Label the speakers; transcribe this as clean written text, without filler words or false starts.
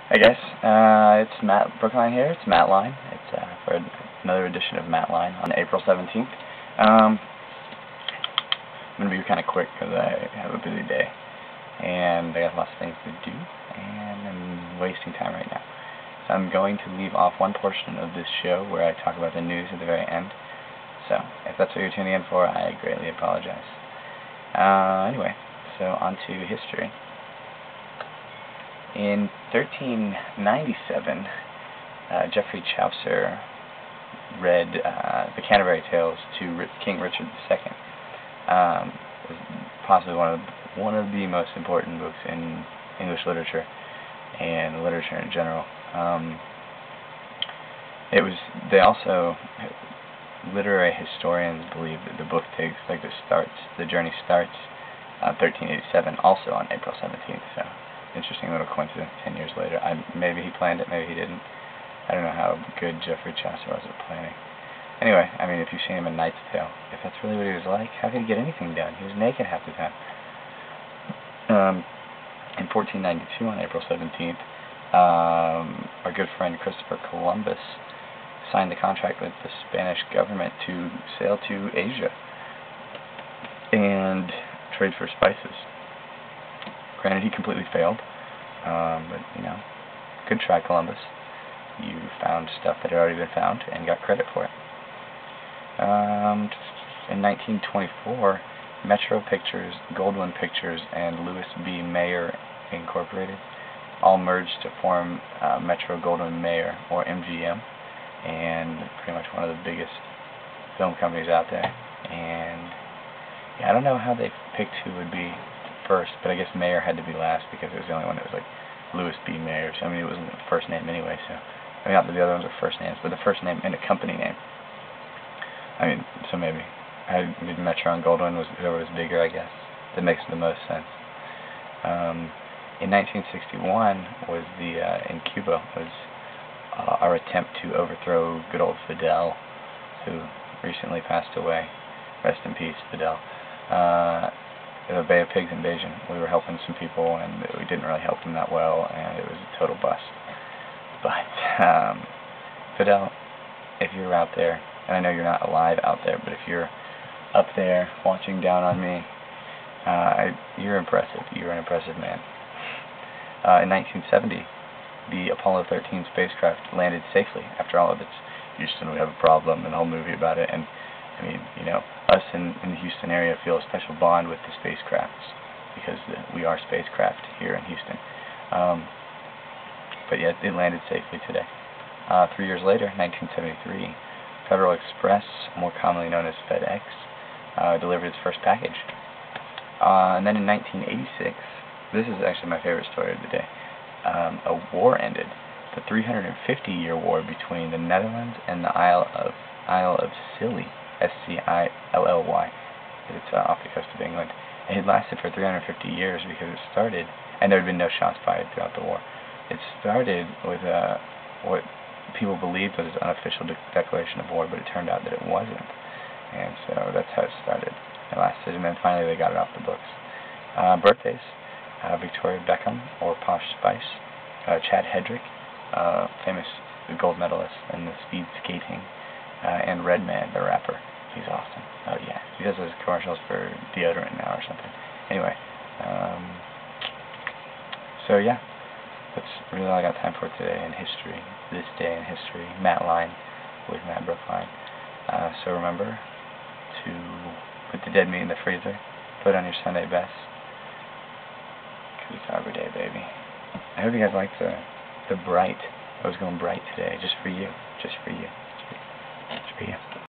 Speaker 1: Hey guys, it's Matt Brookline here. It's matLine. It's for another edition of matLine on April 17th. I'm going to be kind of quick because I have a busy day and I got lots of things to do and I'm wasting time right now. So I'm going to leave off one portion of this show where I talk about the news at the very end. So if that's what you're tuning in for, I greatly apologize. Anyway, so on to history. In 1397, Geoffrey Chaucer read the Canterbury Tales to King Richard II. Possibly one of the most important books in English literature and literature in general. Literary historians believe that the book the journey starts 1387, also on April 17th. So. Interesting little coincidence 10 years later. Maybe he planned it, maybe he didn't. I don't know how good Geoffrey Chaucer was at planning. Anyway, I mean, if you've seen him in Knight's Tale, if that's really what he was like, how could he get anything done? He was naked half the time. In 1492, on April 17th, our good friend Christopher Columbus signed the contract with the Spanish government to sail to Asia and trade for spices. Granted, he completely failed, but, you know, good try, Columbus. You found stuff that had already been found and got credit for it. In 1924, Metro Pictures, Goldwyn Pictures, and Louis B. Mayer Incorporated all merged to form Metro Goldwyn Mayer, or MGM, and pretty much one of the biggest film companies out there. And yeah, I don't know how they picked who would be first, but I guess Mayer had to be last because it was the only one that was like Louis B. Mayer. So, I mean, it wasn't the first name anyway, so I mean, not that the other ones are first names, but the first name and a company name. I mean, so maybe Metro and Goldwyn was whoever was bigger, I guess. That makes the most sense. In 1961 was in Cuba was our attempt to overthrow good old Fidel, who recently passed away. Rest in peace, Fidel. The Bay of Pigs invasion. We were helping some people, and we didn't really help them that well, and it was a total bust. But Fidel, if you're out there, and I know you're not alive out there, but if you're up there watching down on me, you're impressive. You're an impressive man. In 1970, the Apollo 13 spacecraft landed safely after all of its Houston, we have a problem, and a whole movie about it. And I mean, you know, us in the Houston area feel a special bond with the spacecrafts because we are spacecraft here in Houston. But yeah, it landed safely today. 3 years later, 1973, Federal Express, more commonly known as FedEx, delivered its first package. And then in 1986, this is actually my favorite story of the day, a war ended. The 350-year war between the Netherlands and the Isle of Scilly. S-C-I-L-L-Y. It's off the coast of England. It had lasted for 350 years because it started, and there had been no shots fired throughout the war. It started with what people believed was an unofficial declaration of war, but it turned out that it wasn't. And so that's how it started. It lasted, and then finally they got it off the books. Birthdays: Victoria Beckham, or Posh Spice; Chad Hedrick, famous gold medalist in the speed skating; and Redman, the rapper. He's awesome. Oh yeah, he does those commercials for deodorant now or something. Anyway, so yeah, that's really all I got time for today in history. This day in history, matLine with Matt Brookline. So remember to put the dead meat in the freezer, put on your Sunday best, because it's Arbor Day, baby. I hope you guys liked the bright. I was going bright today, just for you, just for you. Just for you.